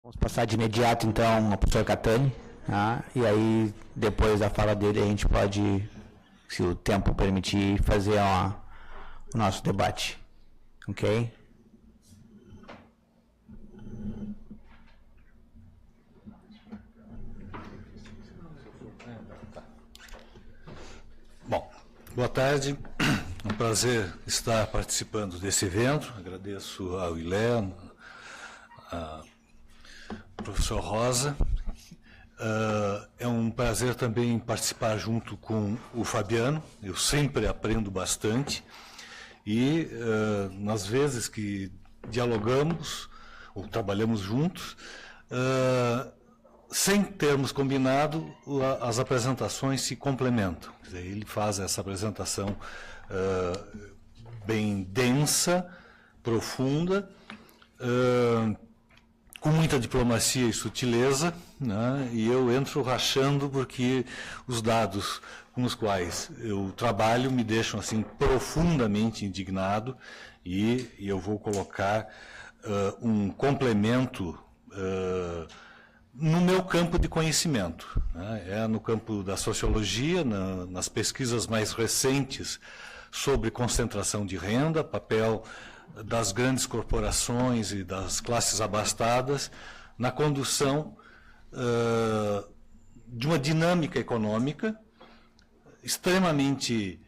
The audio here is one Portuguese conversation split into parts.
Vamos passar de imediato, então, ao professor Catani, tá? E aí, depois da fala dele, a gente pode, se o tempo permitir, fazer o nosso debate. Ok? Bom, boa tarde. É um prazer estar participando desse evento. Agradeço ao ILE, ao professor Rosa. É um prazer também participar junto com o Fabiano. Eu sempre aprendo bastante. E nas vezes que dialogamos ou trabalhamos juntos, sem termos combinado, as apresentações se complementam. Quer dizer, ele faz essa apresentação bem densa, profunda, com muita diplomacia e sutileza, né? E eu entro rachando porque os dados com os quais eu trabalho me deixam assim profundamente indignado e eu vou colocar um complemento no meu campo de conhecimento, né? É no campo da sociologia, nas pesquisas mais recentes sobre concentração de renda, papel das grandes corporações e das classes abastadas na condução de uma dinâmica econômica extremamente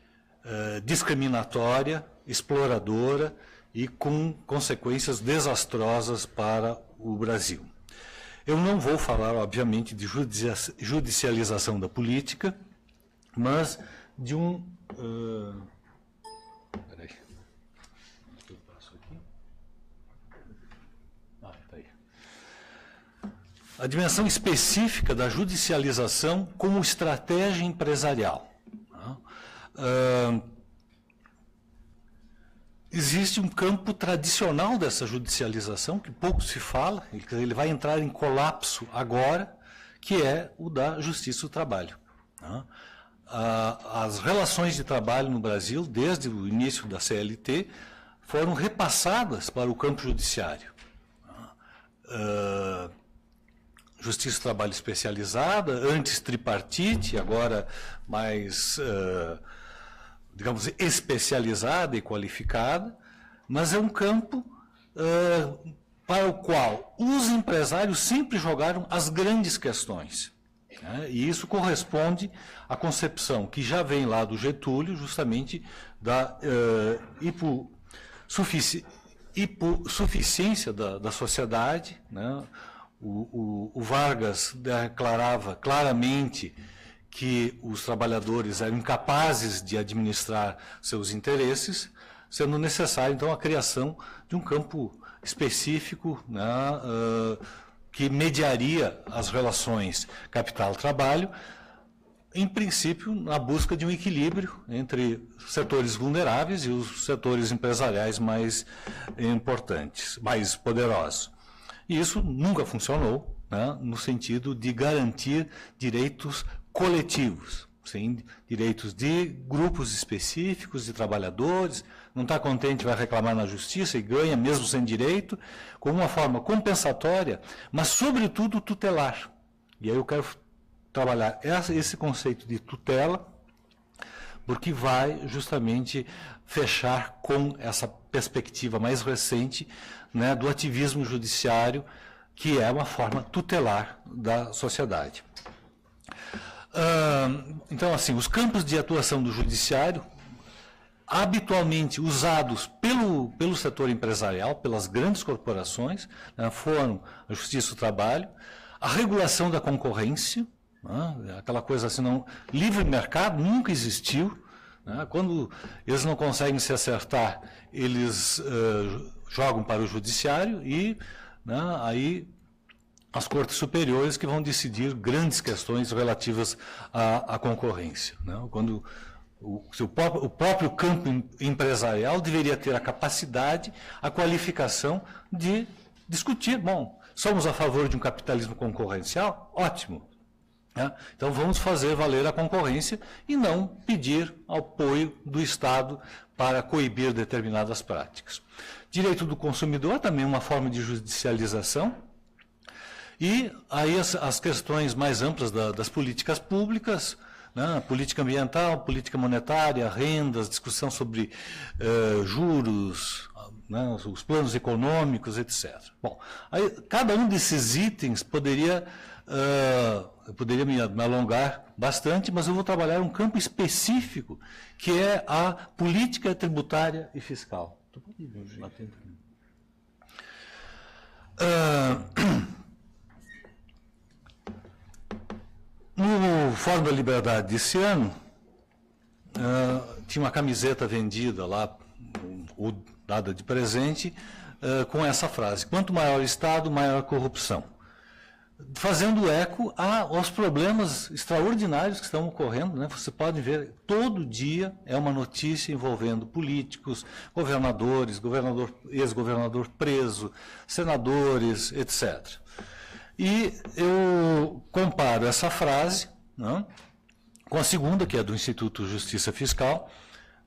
discriminatória, exploradora e com consequências desastrosas para o Brasil. Eu não vou falar, obviamente, de judicialização da política, mas de um... Peraí. Eu passo aqui. Tá aí. A dimensão específica da judicialização como estratégia empresarial. Existe um campo tradicional dessa judicialização, que pouco se fala, ele vai entrar em colapso agora, que é o da justiça do trabalho. As relações de trabalho no Brasil, desde o início da CLT, foram repassadas para o campo judiciário. Justiça do trabalho especializada, antes tripartite, agora mais... digamos, especializada e qualificada, mas é um campo para o qual os empresários sempre jogaram as grandes questões. Né? E isso corresponde à concepção que já vem lá do Getúlio, justamente da hipossuficiência da sociedade. Né? O Vargas declarava claramente que os trabalhadores eram incapazes de administrar seus interesses, sendo necessário, então, a criação de um campo específico, né, que mediaria as relações capital-trabalho, em princípio, na busca de um equilíbrio entre setores vulneráveis e os setores empresariais mais importantes, mais poderosos. E isso nunca funcionou, né, no sentido de garantir direitos coletivos, sim, direitos de grupos específicos, de trabalhadores, não está contente, vai reclamar na justiça e ganha, mesmo sem direito, como uma forma compensatória, mas, sobretudo, tutelar. E aí eu quero trabalhar esse conceito de tutela, porque vai justamente fechar com essa perspectiva mais recente, né, do ativismo judiciário, que é uma forma tutelar da sociedade. Então, assim, os campos de atuação do judiciário, habitualmente usados pelo setor empresarial, pelas grandes corporações, né, foram a justiça do trabalho, a regulação da concorrência, né, aquela coisa assim, livre mercado nunca existiu, né, quando eles não conseguem se acertar, eles jogam para o judiciário e, né, aí as cortes superiores que vão decidir grandes questões relativas à concorrência. Né? Quando o próprio campo empresarial deveria ter a capacidade, a qualificação de discutir. Bom, somos a favor de um capitalismo concorrencial? Ótimo. Né? Então vamos fazer valer a concorrência e não pedir apoio do Estado para coibir determinadas práticas. Direito do consumidor também é uma forma de judicialização. E aí as questões mais amplas das políticas públicas, né, política ambiental, política monetária, rendas, discussão sobre juros, né, os planos econômicos, etc. Bom, aí, cada um desses itens poderia me alongar bastante, mas eu vou trabalhar um campo específico, que é a política tributária e fiscal. No Fórum da Liberdade desse ano, tinha uma camiseta vendida lá, ou dada de presente, com essa frase: quanto maior o Estado, maior a corrupção. Fazendo eco aos problemas extraordinários que estão ocorrendo, né? Você pode ver, todo dia é uma notícia envolvendo políticos, governadores, ex-governador preso, senadores, etc. E eu comparo essa frase, né, com a segunda, que é do Instituto Justiça Fiscal,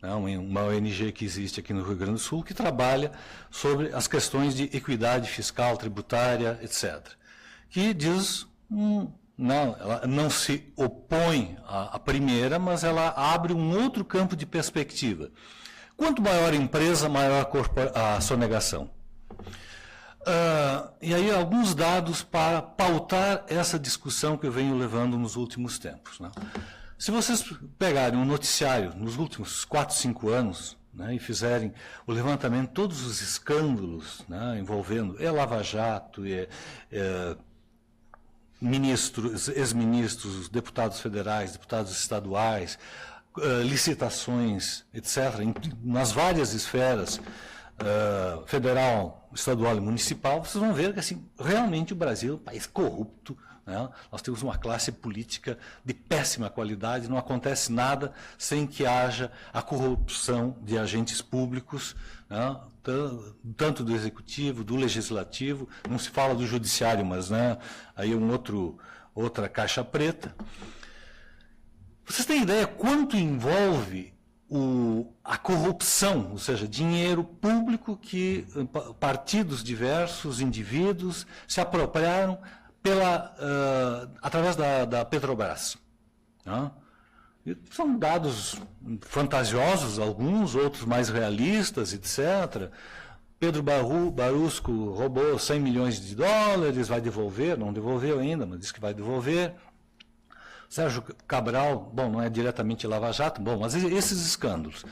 né, uma ONG que existe aqui no Rio Grande do Sul, que trabalha sobre as questões de equidade fiscal, tributária, etc., que diz, ela não se opõe à primeira, mas ela abre um outro campo de perspectiva. Quanto maior a empresa, maior a sonegação. E aí alguns dados para pautar essa discussão que eu venho levando nos últimos tempos, né? Se vocês pegarem um noticiário nos últimos 4, 5 anos, né, e fizerem o levantamento de todos os escândalos, né, envolvendo Lava Jato, ministros, ex-ministros, deputados federais, deputados estaduais, licitações, etc., nas várias esferas, federal, estadual e municipal, vocês vão ver que assim, realmente o Brasil é um país corrupto, né? Nós temos uma classe política de péssima qualidade, não acontece nada sem que haja a corrupção de agentes públicos, né? Tanto do executivo, do legislativo, não se fala do judiciário, mas, né, aí outra caixa preta. Vocês têm ideia quanto envolve a corrupção, ou seja, dinheiro público que partidos diversos, indivíduos, se apropriaram através da Petrobras, né? São dados fantasiosos, alguns, outros mais realistas, etc. Pedro Barusco roubou 100 milhões de dólares, vai devolver, não devolveu ainda, mas disse que vai devolver. Sérgio Cabral, bom, não é diretamente Lava Jato, bom, mas esses escândalos.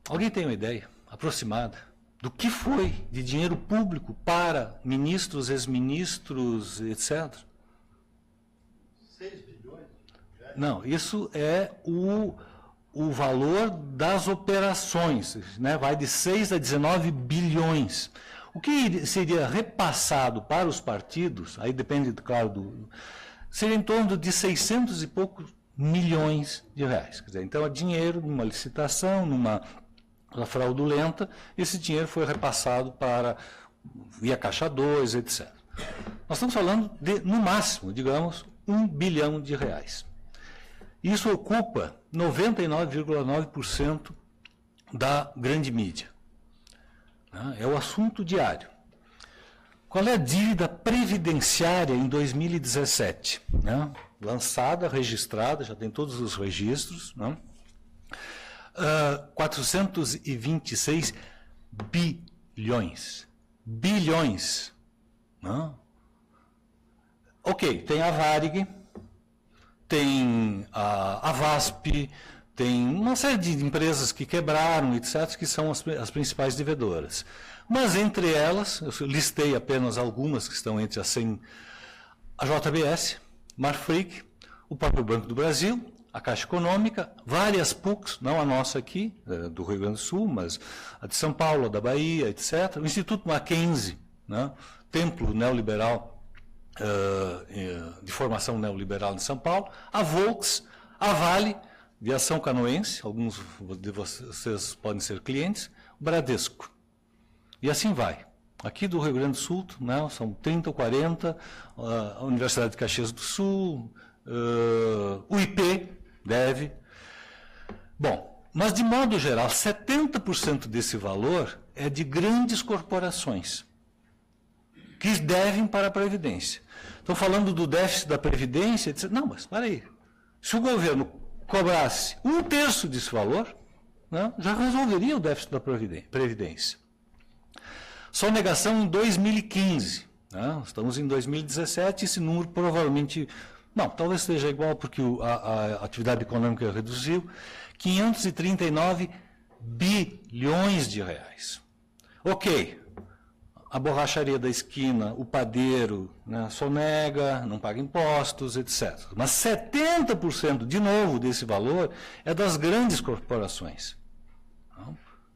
Alguém tem uma ideia aproximada do que foi de dinheiro público para ministros, ex-ministros, etc.? 6 bilhões? Não, isso é o valor das operações, né? Vai de 6 a 19 bilhões. O que seria repassado para os partidos, aí depende, claro, seria em torno de 600 e poucos milhões de reais. Quer dizer, então, é dinheiro numa licitação, numa fraudulenta, esse dinheiro foi repassado via Caixa 2, etc. Nós estamos falando de, no máximo, digamos, 1 bilhão de reais. Isso ocupa 99,9% da grande mídia. É o assunto diário. Qual é a dívida previdenciária em 2017? Né? Lançada, registrada, já tem todos os registros. Né? 426 bilhões. Bilhões. Né? Ok, tem a Varig, tem a VASP, tem uma série de empresas que quebraram, etc., que são as principais devedoras. Mas, entre elas, eu listei apenas algumas que estão entre as 100, a JBS, Marfrig, o próprio Banco do Brasil, a Caixa Econômica, várias PUCs, não a nossa aqui, do Rio Grande do Sul, mas a de São Paulo, a da Bahia, etc., o Instituto Mackenzie, né, templo neoliberal, de formação neoliberal em São Paulo, a Volks, a Vale, Viação Canoense, alguns de vocês podem ser clientes, o Bradesco. E assim vai. Aqui do Rio Grande do Sul, né, são 30 ou 40, a Universidade de Caxias do Sul, o IP, deve. Bom, mas de modo geral, 70% desse valor é de grandes corporações. que devem para a Previdência. Estão falando do déficit da Previdência, não, mas espera aí, se o governo cobrasse 1/3 desse valor, né, já resolveria o déficit da Previdência. Sonegação em 2015, né, estamos em 2017, esse número provavelmente, não, talvez esteja igual porque a atividade econômica reduziu, 539 bilhões de reais. Ok, a borracharia da esquina, o padeiro, né, sonega, não paga impostos, etc. Mas 70%, de novo, desse valor é das grandes corporações.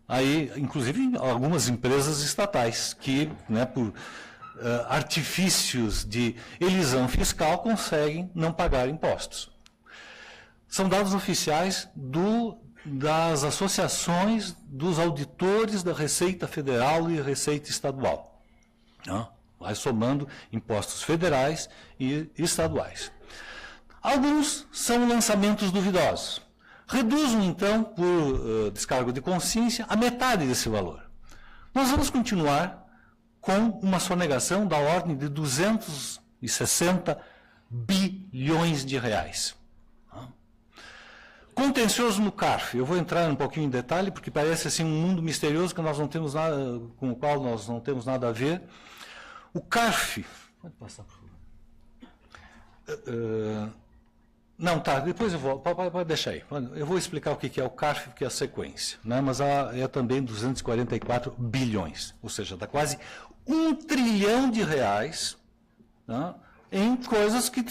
Aí, inclusive, algumas empresas estatais que, né, por artifícios de elisão fiscal, conseguem não pagar impostos. São dados oficiais das associações dos auditores da Receita Federal e Receita Estadual. Vai somando impostos federais e estaduais. Alguns são lançamentos duvidosos. Reduzam, então, por descargo de consciência, a metade desse valor. Nós vamos continuar com uma sonegação da ordem de 260 bilhões de reais. Contencioso no CARF. Eu vou entrar um pouquinho em detalhe, porque parece assim um mundo misterioso que nós não temos nada, com o qual nós não temos nada a ver. O CARF... Pode passar, por favor. Não, tá, depois eu vou... Pode deixar aí. Eu vou explicar o que é o CARF, porque é a sequência. Né? Mas é também 244 bilhões, ou seja, dá quase 1 trilhão de reais, né, em coisas que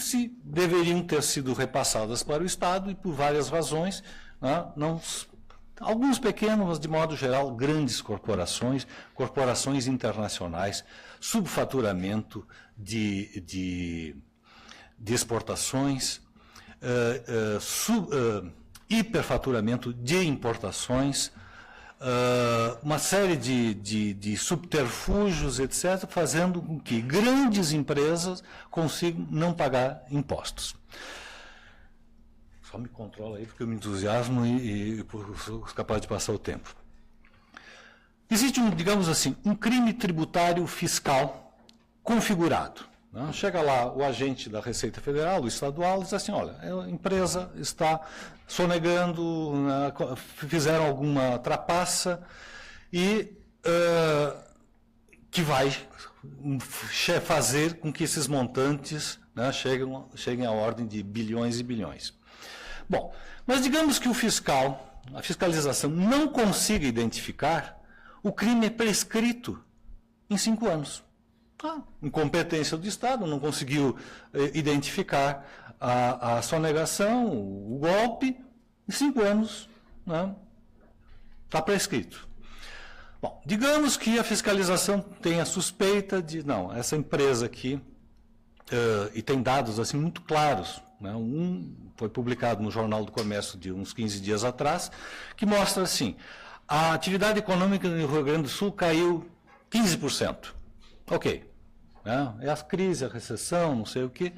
deveriam ter sido repassadas para o Estado e por várias razões, né, alguns pequenos, mas de modo geral, grandes corporações, corporações internacionais, subfaturamento de exportações, hiperfaturamento de importações, uma série de subterfúgios, etc., fazendo com que grandes empresas consigam não pagar impostos. Só me controla aí, porque eu me entusiasmo e sou capaz de passar o tempo. Existe, digamos assim, um crime tributário fiscal configurado. Né? Chega lá o agente da Receita Federal, o estadual, e diz assim, olha, a empresa está sonegando, né, fizeram alguma trapaça e que vai fazer com que esses montantes, né, cheguem à ordem de bilhões e bilhões. Bom, mas digamos que a fiscalização não consiga identificar, o crime é prescrito em 5 anos. Incompetência do Estado, não conseguiu identificar a sonegação, o golpe, em 5 anos, né, está prescrito. Bom, digamos que a fiscalização tenha suspeita de, não, essa empresa aqui, e tem dados assim muito claros, né, foi publicado no Jornal do Comércio de uns 15 dias atrás, que mostra assim, a atividade econômica no Rio Grande do Sul caiu 15%. Ok. É a crise, a recessão, não sei o quê.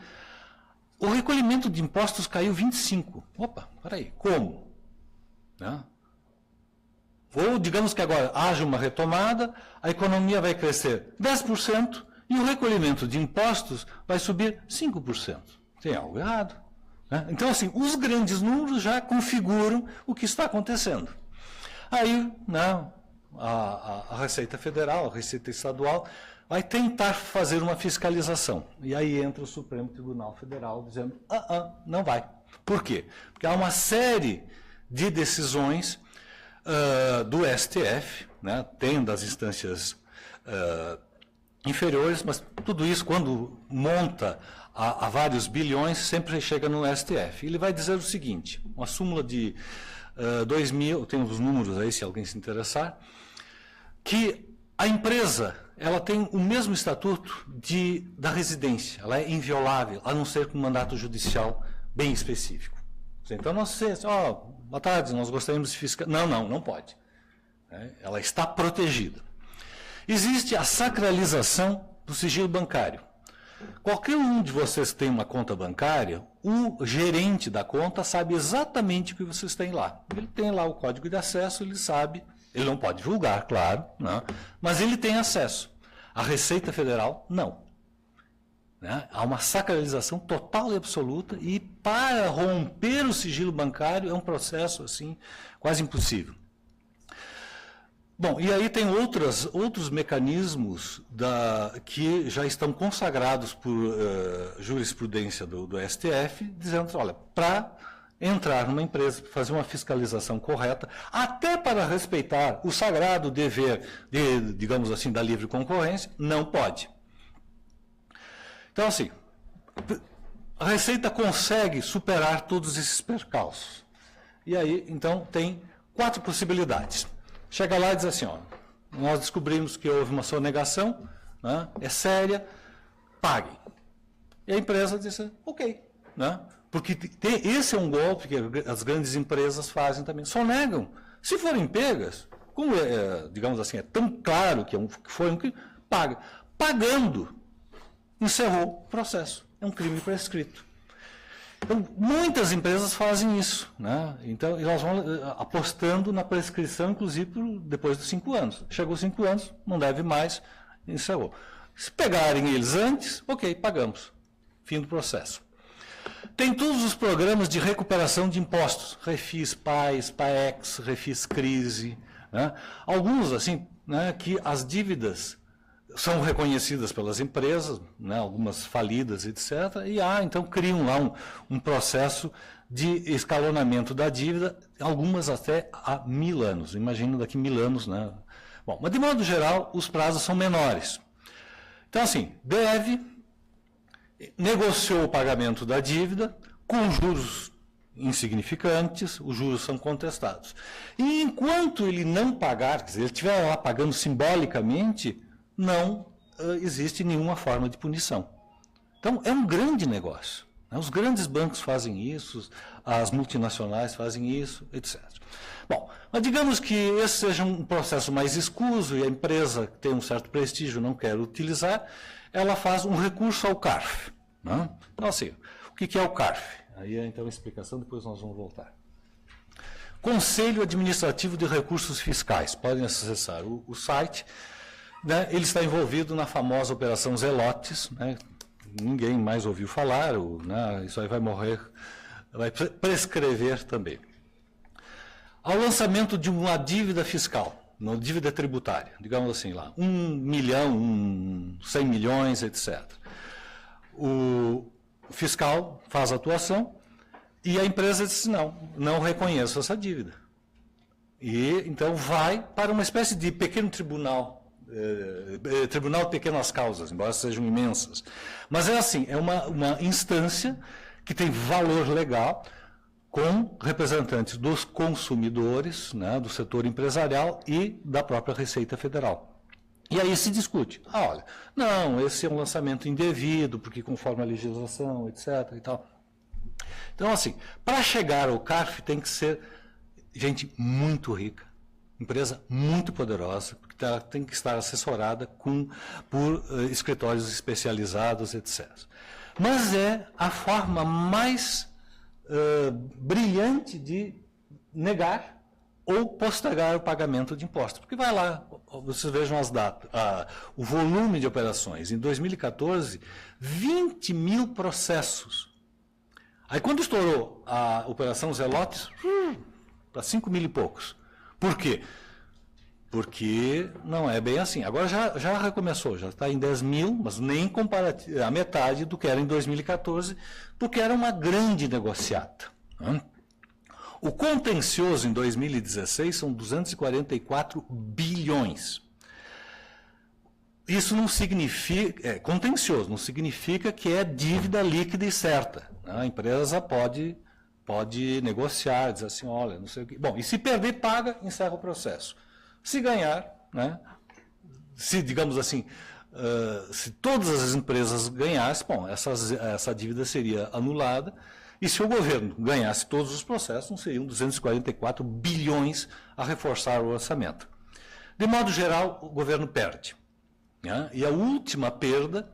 O recolhimento de impostos caiu 25%. Opa, peraí, como? Né? Ou, digamos que agora haja uma retomada, a economia vai crescer 10% e o recolhimento de impostos vai subir 5%. Tem algo errado. Né? Então, assim, os grandes números já configuram o que está acontecendo. Aí, né, a Receita Federal, a Receita Estadual, vai tentar fazer uma fiscalização. E aí entra o Supremo Tribunal Federal dizendo, não vai. Por quê? Porque há uma série de decisões do STF, né, tem das instâncias inferiores, mas tudo isso, quando monta a vários bilhões, sempre chega no STF. Ele vai dizer o seguinte, uma súmula de 2000, tem os números aí, se alguém se interessar, que a empresa ela tem o mesmo estatuto da residência, ela é inviolável, a não ser com mandato judicial bem específico. Então, não sei, assim, boa tarde, nós gostaríamos de fiscalizar. Não pode. Ela está protegida. Existe a sacralização do sigilo bancário. Qualquer um de vocês que tem uma conta bancária, o gerente da conta sabe exatamente o que vocês têm lá. Ele tem lá o código de acesso, ele sabe, ele não pode divulgar, claro, né? Mas ele tem acesso. A Receita Federal, não. Né? Há uma sacralização total e absoluta, e para romper o sigilo bancário é um processo assim quase impossível. Bom, e aí tem outros mecanismos que já estão consagrados por jurisprudência do STF, dizendo, olha, para entrar numa empresa, fazer uma fiscalização correta, até para respeitar o sagrado dever, digamos assim, da livre concorrência, não pode. Então, assim, a Receita consegue superar todos esses percalços. E aí, então, tem 4 possibilidades. Chega lá e diz assim, ó, nós descobrimos que houve uma sonegação, né, é séria, pague. E a empresa diz, ok, né, porque esse é um golpe que as grandes empresas fazem também, sonegam. Se forem pegas, como digamos assim, é tão claro que foi um crime, paga. Pagando, encerrou o processo. É um crime prescrito. Então, muitas empresas fazem isso, né? Então, elas vão apostando na prescrição, inclusive, depois dos 5 anos. Chegou 5 anos, não deve mais, encerrou. Se pegarem eles antes, ok, pagamos. Fim do processo. Tem todos os programas de recuperação de impostos. Refis PAES, PAEX, Refis Crise. Né? Alguns, assim, né, que as dívidas são reconhecidas pelas empresas, né, algumas falidas, etc. E então criam lá um processo de escalonamento da dívida, algumas até há 1000 anos. Imagino daqui 1000 anos, né? Bom, mas de modo geral, os prazos são menores. Então, assim, negociou o pagamento da dívida com juros insignificantes, os juros são contestados. E enquanto ele não pagar, quer dizer, ele estiver lá pagando simbolicamente, não existe nenhuma forma de punição. Então, é um grande negócio. Né? Os grandes bancos fazem isso, as multinacionais fazem isso, etc. Bom, mas digamos que esse seja um processo mais escuso e a empresa que tem um certo prestígio não quer utilizar, ela faz um recurso ao CARF. Né? Então, assim, o que é o CARF? Aí, então, a explicação, depois nós vamos voltar. Conselho Administrativo de Recursos Fiscais. Podem acessar o site. Né, ele está envolvido na famosa Operação Zelotes, né, ninguém mais ouviu falar, né, isso aí vai morrer, vai prescrever também. Ao lançamento de uma dívida fiscal, uma dívida tributária, digamos assim lá, 1 milhão, 100 milhões, etc. O fiscal faz a atuação e a empresa diz, não reconheço essa dívida. E então vai para uma espécie de pequeno tribunal, tribunal de pequenas causas, embora sejam imensas. Mas é assim, é uma instância que tem valor legal com representantes dos consumidores, né, do setor empresarial e da própria Receita Federal. E aí se discute, olha, não, esse é um lançamento indevido, porque conforme a legislação, etc. e tal. Então, assim, para chegar ao CARF tem que ser gente muito rica, empresa muito poderosa, porque tem que estar assessorada por escritórios especializados, etc. Mas é a forma mais brilhante de negar ou postergar o pagamento de impostos. Porque vai lá, vocês vejam as datas, o volume de operações. Em 2014, 20 mil processos. Aí quando estourou a Operação Zelotes, para 5 mil e poucos. Por quê? Porque não é bem assim. Agora já recomeçou, já está em 10 mil, mas nem a metade do que era em 2014, porque era uma grande negociata. O contencioso em 2016 são 244 bilhões. Isso não significa, contencioso, não significa que é dívida líquida e certa. A empresa pode negociar, dizer assim, olha, não sei o que. Bom, e se perder, paga, encerra o processo. Se ganhar, né, se, digamos assim, se todas as empresas ganhassem, bom, essa dívida seria anulada, e se o governo ganhasse todos os processos, não seriam 244 bilhões a reforçar o orçamento. De modo geral, o governo perde. Né? E a última perda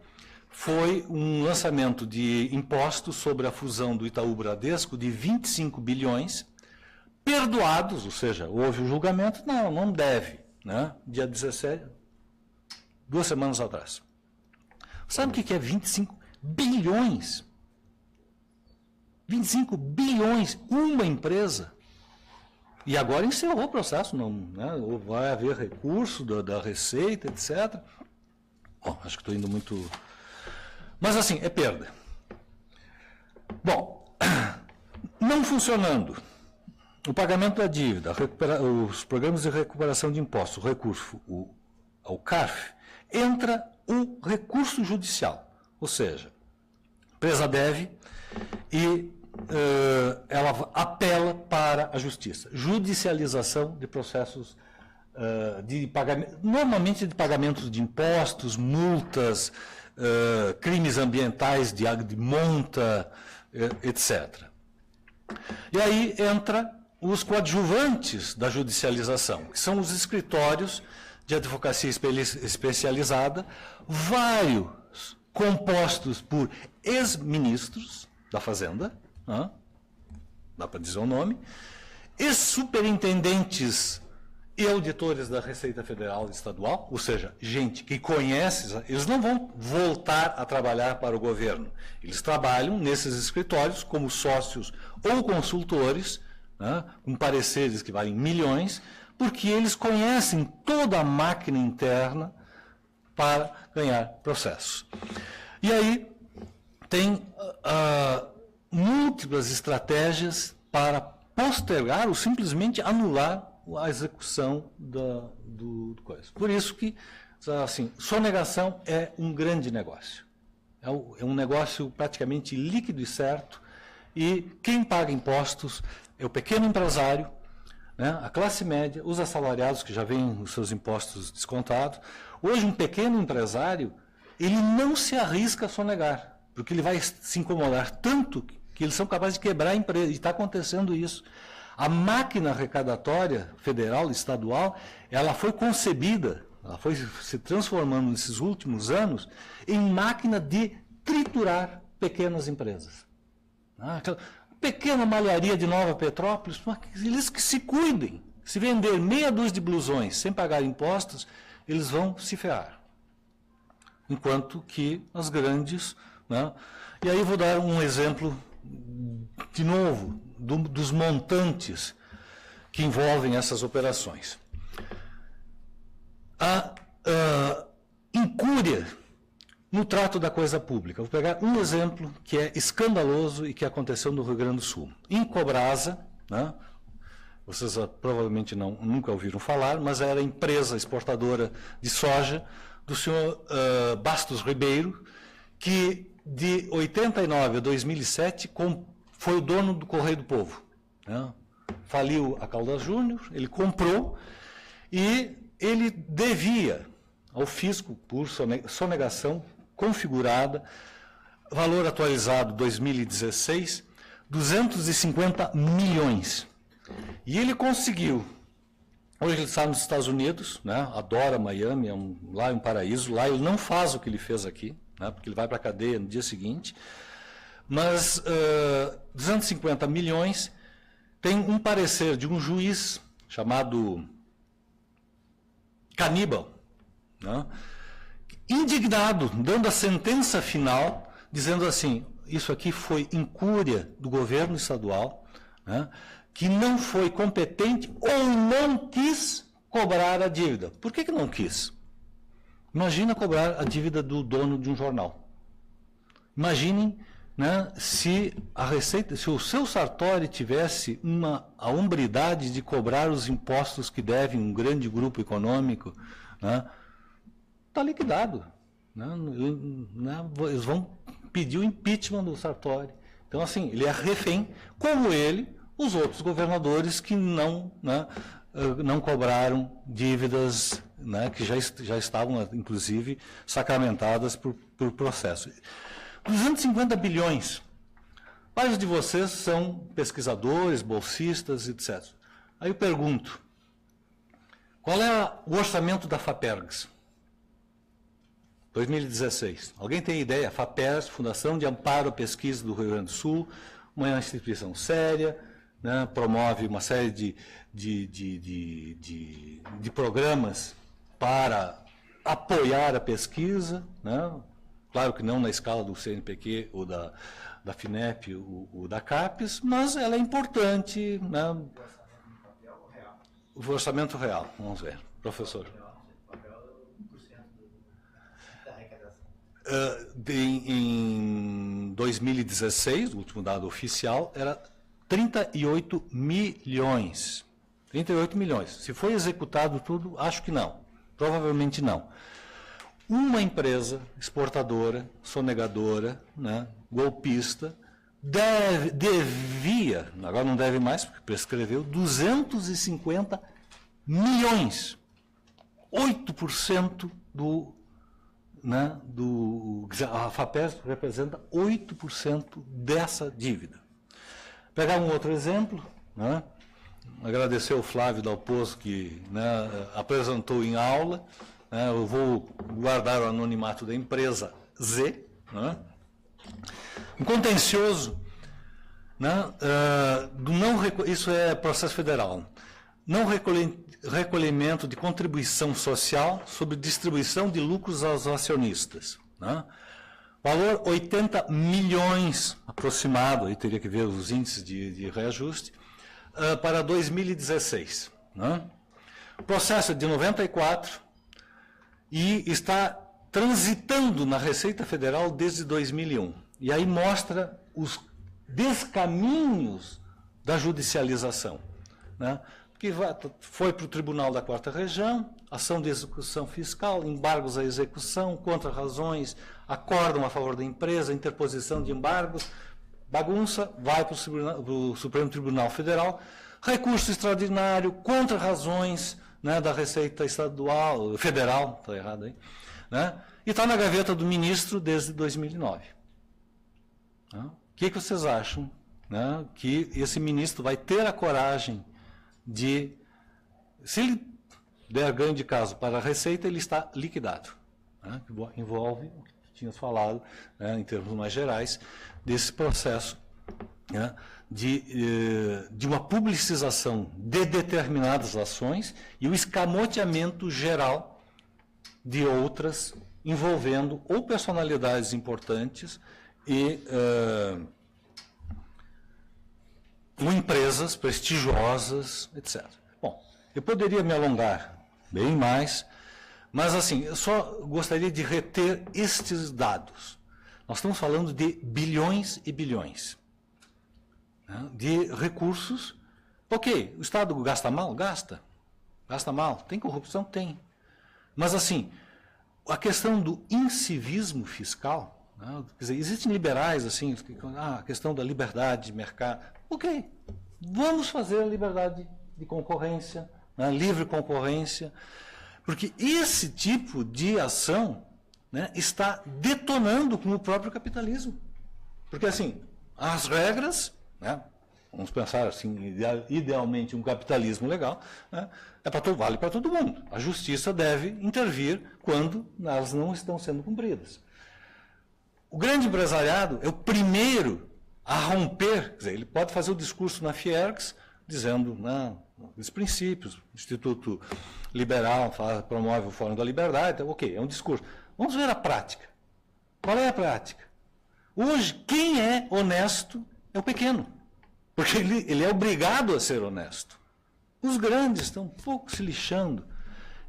foi um lançamento de impostos sobre a fusão do Itaú Bradesco de 25 bilhões, perdoados, ou seja, houve o julgamento, não deve. Né? Dia 17, 2 semanas atrás. Sabe o que é 25 bilhões? 25 bilhões, uma empresa. E agora encerrou o processo, não, né? Vai haver recurso da Receita, etc. Bom, acho que estou indo muito... Mas assim, é perda. Bom, não funcionando o pagamento da dívida, os programas de recuperação de impostos, o recurso, o CARF, entra o recurso judicial, ou seja, a empresa deve e ela apela para a justiça. Judicialização de processos de pagamento, normalmente de pagamentos de impostos, multas, crimes ambientais de monta, etc. E aí entra os coadjuvantes da judicialização, que são os escritórios de advocacia especializada, vários compostos por ex-ministros da Fazenda, dá para dizer o nome, ex-superintendentes e auditores da Receita Federal e Estadual, ou seja, gente que conhece, eles não vão voltar a trabalhar para o governo. Eles trabalham nesses escritórios como sócios ou consultores, com pareceres que valem milhões, porque eles conhecem toda a máquina interna para ganhar processos. E aí tem múltiplas estratégias para postergar ou simplesmente anular a execução do coisa. Por isso que, assim, sonegação é um grande negócio. É um negócio praticamente líquido e certo, e quem paga impostos é o pequeno empresário, né, a classe média, os assalariados que já vêm os seus impostos descontados. Hoje, um pequeno empresário, ele não se arrisca a sonegar, porque ele vai se incomodar tanto que eles são capazes de quebrar a empresa, e está acontecendo isso. A máquina arrecadatória federal e estadual, ela foi concebida, ela foi se transformando nesses últimos anos em máquina de triturar pequenas empresas. Aquela pequena malharia de Nova Petrópolis, eles que se cuidem. Se vender meia dúzia de blusões sem pagar impostos, eles vão se ferrar. Enquanto que as grandes... E aí vou dar um exemplo, de novo, dos montantes que envolvem essas operações. A incúria no trato da coisa pública. Vou pegar um exemplo que é escandaloso e que aconteceu no Rio Grande do Sul. Em Cobrasa, vocês provavelmente nunca ouviram falar, mas era a empresa exportadora de soja do senhor Bastos Ribeiro, que de 89 a 2007 foi o dono do Correio do Povo. Faliu a Caldas Júnior, ele comprou e ele devia ao fisco, por sonegação configurada, valor atualizado 2016, 250 milhões. E ele conseguiu. Hoje ele está nos Estados Unidos, adora Miami, lá é um paraíso. Lá ele não faz o que ele fez aqui, porque ele vai para a cadeia no dia seguinte. Mas 250 milhões tem um parecer de um juiz chamado Caníbal, indignado, dando a sentença final, dizendo assim, isso aqui foi incúria do governo estadual, que não foi competente ou não quis cobrar a dívida. Por que não quis? Imagina cobrar a dívida do dono de um jornal. Imaginem, se a Receita, se o seu Sartori tivesse a hombridade de cobrar os impostos que deve um grande grupo econômico, está liquidado. Eles vão pedir o impeachment do Sartori. Então, assim, ele é refém, como ele, os outros governadores que não cobraram dívidas que já estavam, inclusive, sacramentadas por processo. 250 bilhões. Vários de vocês são pesquisadores, bolsistas, etc. Aí eu pergunto, qual é o orçamento da FAPERGS? 2016. Alguém tem ideia? FAPERGS, Fundação de Amparo à Pesquisa do Rio Grande do Sul, uma instituição séria, promove uma série de programas para apoiar a pesquisa, né? Claro que não na escala do CNPq ou da FINEP ou da CAPES, mas ela é importante. Né? O orçamento real, vamos ver. Professor. Em 2016, o último dado oficial, era 38 milhões. 38 milhões. Se foi executado tudo, acho que não. Provavelmente não. Uma empresa exportadora, sonegadora, né, golpista, devia, agora não deve mais, porque prescreveu, 250 milhões. 8% a FAPESP representa 8% dessa dívida. Pegar um outro exemplo, né, agradecer ao Flávio Dalpozo que, né, apresentou em aula. Eu vou guardar o anonimato da empresa Z. Né? Um contencioso, né, isso é processo federal. Não recolhimento de contribuição social sobre distribuição de lucros aos acionistas. Né? Valor 80 milhões aproximado, aí teria que ver os índices de reajuste, para 2016. Né? O processo é de 94 e está transitando na Receita Federal desde 2001. E aí mostra os descaminhos da judicialização. Né? Que foi para o Tribunal da Quarta Região, ação de execução fiscal, embargos à execução, contra-razões, acórdão a favor da empresa, interposição de embargos, bagunça, vai para o Supremo Tribunal Federal, recurso extraordinário, contra-razões, né, da Receita Estadual, Federal, está errado aí, né, e está na gaveta do ministro desde 2009. Né? O que vocês acham, né, que esse ministro vai ter a coragem de, se ele der ganho de caso para a Receita, ele está liquidado. Né? Envolve o que tínhamos falado, né, em termos mais gerais, desse processo, né, de uma publicização de determinadas ações e o escamoteamento geral de outras, envolvendo ou personalidades importantes e ou empresas prestigiosas, etc. Bom, eu poderia me alongar bem mais, mas assim, eu só gostaria de reter estes dados. Nós estamos falando de bilhões e bilhões, né, de recursos. Ok, o Estado gasta mal? Gasta. Gasta mal. Tem corrupção? Tem. Mas assim, a questão do incivismo fiscal, né, quer dizer, existem liberais assim, a questão da liberdade de mercado. Ok, vamos fazer a liberdade de concorrência, né, livre concorrência, porque esse tipo de ação, né, está detonando com o próprio capitalismo. Porque, assim, as regras, né, vamos pensar assim, idealmente um capitalismo legal, né, vale para todo mundo. A justiça deve intervir quando elas não estão sendo cumpridas. O grande empresariado é o primeiro a romper, quer dizer, ele pode fazer o discurso na Fiergs, dizendo, não, os princípios, o Instituto Liberal promove o Fórum da Liberdade, então, ok, é um discurso. Vamos ver a prática. Qual é a prática? Hoje, quem é honesto é o pequeno, porque ele é obrigado a ser honesto. Os grandes estão um pouco se lixando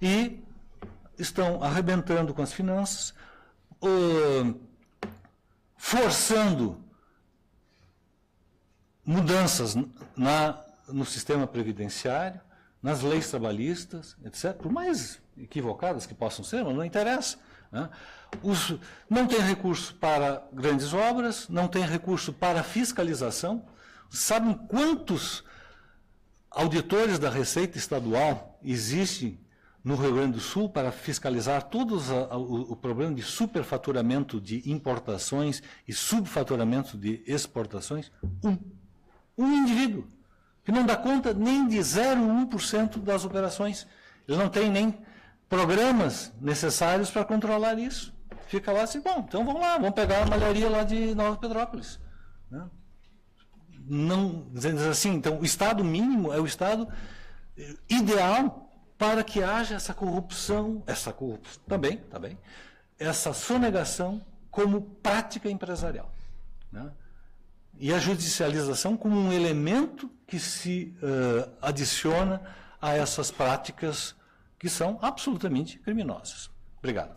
e estão arrebentando com as finanças, forçando mudanças no sistema previdenciário, nas leis trabalhistas, etc., por mais equivocadas que possam ser, mas não interessa. Né? Não tem recurso para grandes obras, não tem recurso para fiscalização. Sabem quantos auditores da Receita Estadual existem no Rio Grande do Sul para fiscalizar todos o problema de superfaturamento de importações e subfaturamento de exportações? Um indivíduo, que não dá conta nem de 0,1% das operações. Ele não tem nem programas necessários para controlar isso. Fica lá assim, bom, então vamos lá, vamos pegar a malharia lá de Nova Petrópolis. Né? Não, dizendo assim, então o estado mínimo é o estado ideal para que haja essa corrupção também, essa sonegação como prática empresarial, né? E a judicialização como um elemento que se adiciona a essas práticas que são absolutamente criminosas. Obrigado.